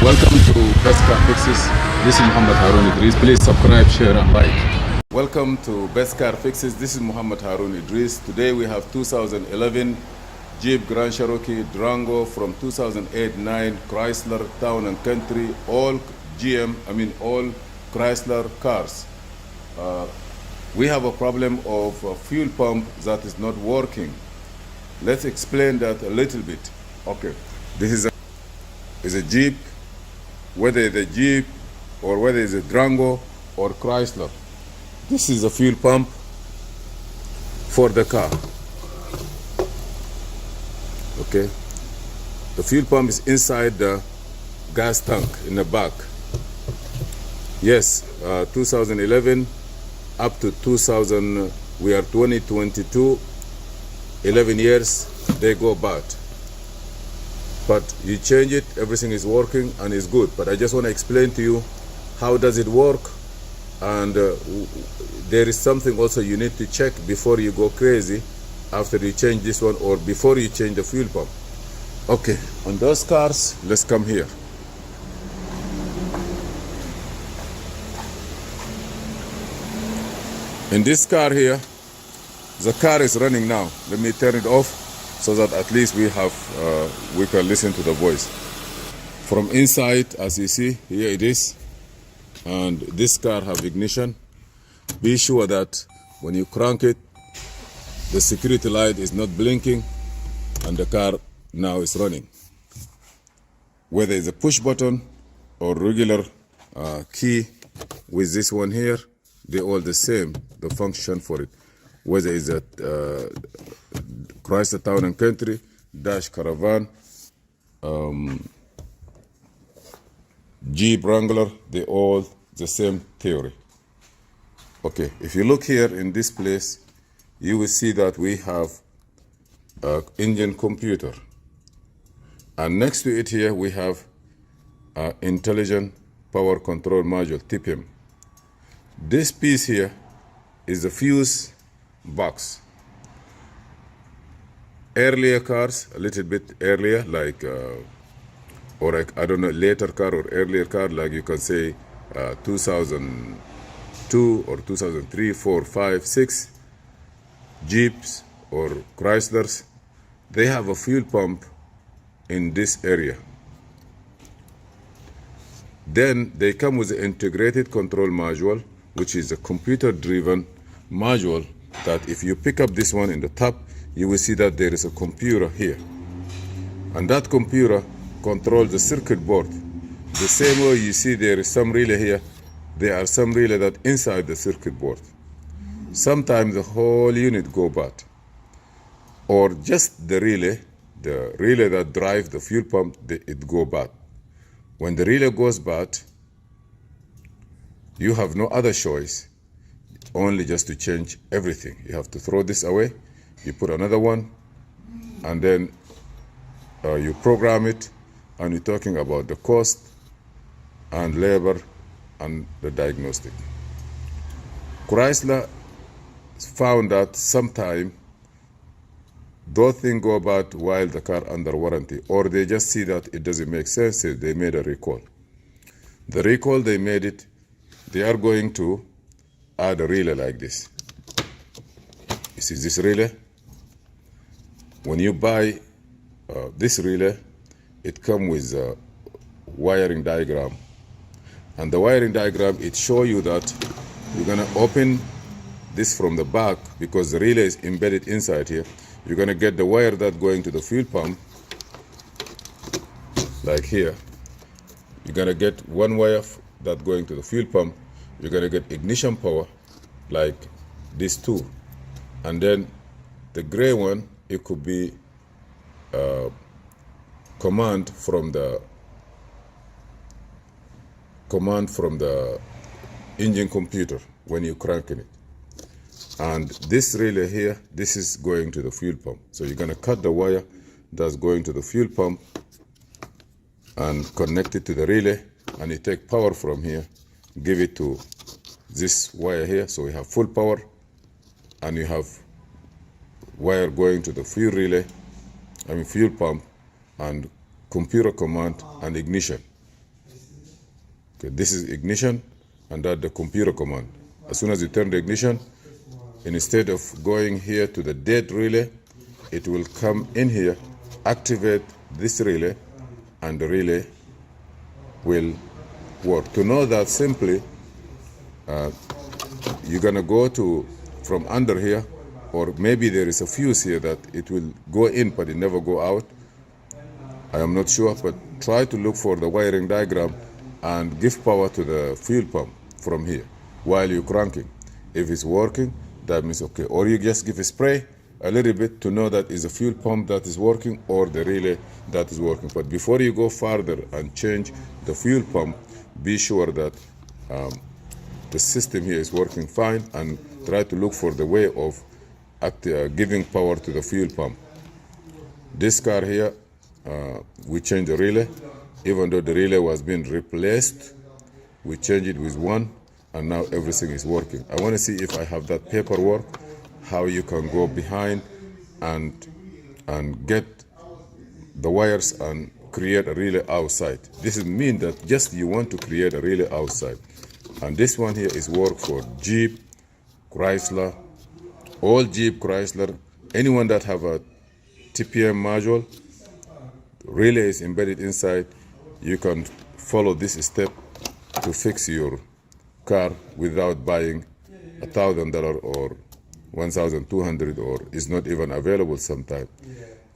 Welcome to Best Car Fixes. This is Mohamed Harun Idris. Please subscribe, share, and like. Welcome to Best Car Fixes. This is Mohamed Harun Idris. Today we have 2011 Jeep Grand Cherokee Durango from 2008-9 Chrysler Town and Country, all all Chrysler cars. We have a problem of a fuel pump that is not working. Let's explain that a little bit. Okay, this is a Jeep, whether it's a Jeep or whether it's a Durango or Chrysler. This is a fuel pump for the car. Okay, the fuel pump is inside the gas tank in the back. Yes, 2011 up to 2000, we are 2022, 11 years, they go bad. But you change it, everything is working and is good. But I just want to explain to you how does it work, and there is something also you need to check before you go crazy after you change this one or before you change the fuel pump. Okay, on those cars, let's come here. In this car here, the car is running now. Let me turn it off so that at least we can listen to the voice. From inside, as you see, here it is. And this car have ignition. Be sure that when you crank it, the security light is not blinking and the car now is running. Whether it's a push button or regular key with this one here, they're all the same, the function for it. Whether it's a Chrysler Town and Country, Dash Caravan, Jeep Wrangler, they're all the same theory. Okay, if you look here in this place, you will see that we have an engine computer. And next to it here, we have Intelligent Power Control Module, TIPM. This piece here is the fuse box. Earlier cars, a little bit earlier, like, or like, I don't know, later car or earlier car, like you can say 2002 or 2003, 4, 5, 6 Jeeps or Chryslers, they have a fuel pump in this area. Then they come with the integrated control module, which is a computer-driven module that if you pick up this one in the top, you will see that there is a computer here. And that computer controls the circuit board. The same way you see there is some relay here, there are some relay that inside the circuit board. Sometimes the whole unit go bad. Or just the relay that drives the fuel pump, it go bad. When the relay goes bad, you have no other choice, only just to change everything. You have to throw this away, you put another one, and then you program it, and you're talking about the cost and labor and the diagnostic. Chrysler found that sometime those things go bad while the car under warranty, or they just see that it doesn't make sense, so they made a recall. The recall they made it, they are going to add a relay like this. You see this relay? When you buy this relay, it comes with a wiring diagram. And the wiring diagram, it shows you that you're gonna open this from the back because the relay is embedded inside here. You're gonna get the wire that going to the fuel pump, like here. You're gonna get one wire that going to the fuel pump. You're gonna get ignition power, like these two. And then the gray one, it could be command from the engine computer when you're cranking it. And this relay here, this is going to the fuel pump. So you're gonna cut the wire that's going to the fuel pump and connect it to the relay, and you take power from here, give it to this wire here, so we have full power, and you have wire going to the fuel fuel pump, and computer command and ignition. Okay, this is ignition, and that the computer command. As soon as you turn the ignition, instead of going here to the dead relay, it will come in here, activate this relay, and the relay will work. To know that, simply you're gonna go to from under here, or maybe there is a fuse here that it will go in but it never go out. I am not sure, but try to look for the wiring diagram and give power to the fuel pump from here while you're cranking. If it's working, that means okay. Or you just give a spray a little bit to know that is a fuel pump that is working or the relay that is working. But before you go further and change the fuel pump, be sure that the system here is working fine, and try to look for the way of giving power to the fuel pump. This car here, we changed the relay. Even though the relay was being replaced, we changed it with one, and now everything is working. I want to see if I have that paperwork, how you can go behind and get the wires and create a relay outside. This is mean that just you want to create a relay outside. And this one here is work for Jeep, Chrysler, all Jeep, Chrysler, anyone that have a TIPM module, relay is embedded inside. You can follow this step to fix your car without buying $1,000 or 1,200, or is not even available sometimes.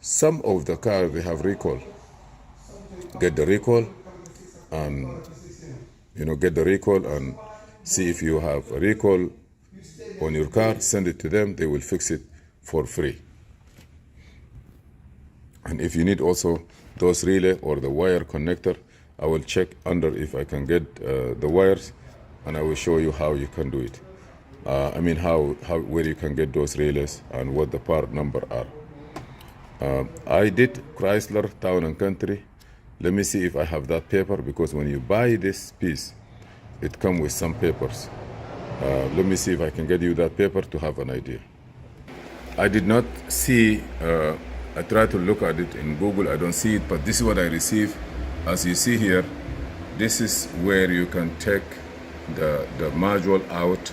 Some of the cars, they have recall. Get the recall and get the recall and see if you have a recall on your car. Send it to them, they will fix it for free. And if you need also those relay or the wire connector, I will check under if I can get the wires, and I will show you how you can do it. Where you can get those relays and what the part number are. I did Chrysler Town and Country. Let me see if I have that paper, because when you buy this piece, it comes with some papers. Let me see if I can get you that paper to have an idea. I did not see, I tried to look at it in Google, I don't see it, but this is what I received. As you see here, this is where you can take the module out.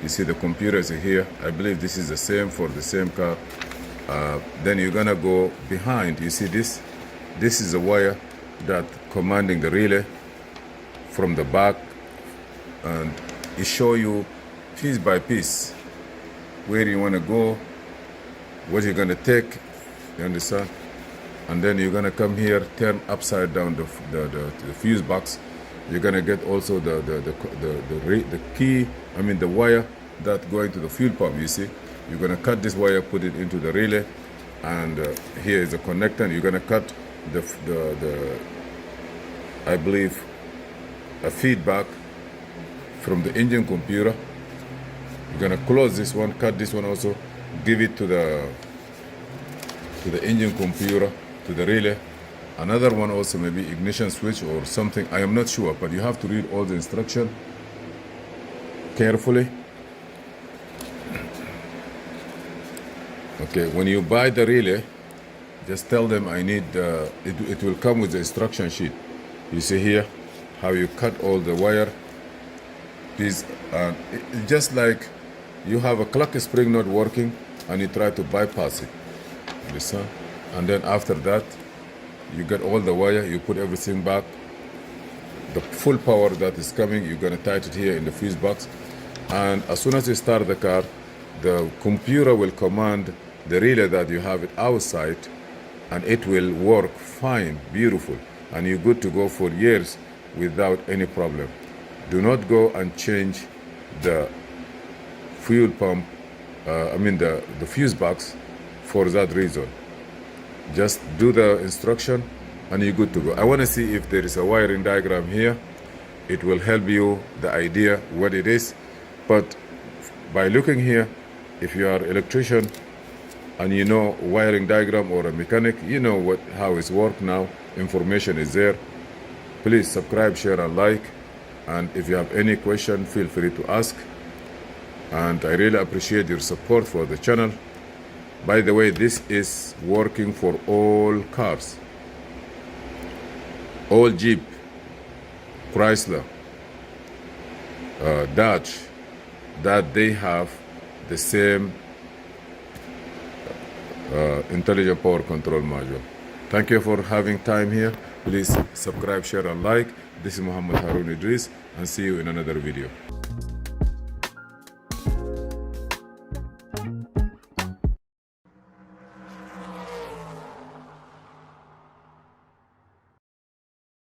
You see the computer is here. I believe this is the same for the same car. Then you're gonna go behind. You see this? This is a wire that commanding the relay from the back, and it show you piece by piece where you wanna go, what you're gonna take, you understand? And then you're gonna come here, turn upside down the fuse box. You're gonna get also the key, the wire that going to the fuel pump. You see, you're gonna cut this wire, put it into the relay, and here is a connector. And you're gonna cut I believe a feedback from the engine computer. You're gonna close this one, cut this one also, give it to the engine computer, to the relay. Another one also maybe ignition switch or something. I am not sure, but you have to read all the instruction carefully. Okay, when you buy the relay, just tell them I need, it will come with the instruction sheet. You see here how you cut all the wire. Please, just like you have a clock spring not working and you try to bypass it. Understand? And then after that, you get all the wire, you put everything back. The full power that is coming, you're gonna tighten it here in the fuse box. And as soon as you start the car, the computer will command the relay that you have it outside, and it will work fine, beautiful. And you're good to go for years without any problem. Do not go and change the fuel pump, the fuse box for that reason. Just do the instruction and you're good to go. I want to see if there is a wiring diagram here. It will help you the idea what it is. But by looking here, if you are an electrician and you know wiring diagram or a mechanic, you know how it's work now. Information is there. Please subscribe, share and like. And if you have any question, feel free to ask. And I really appreciate your support for the channel. By the way, this is working for all cars, all Jeep, Chrysler, Dutch, that they have the same intelligent power control module. Thank you for having time here. Please subscribe, share, and like. This is Mohamed Harun Idris, and see you in another video.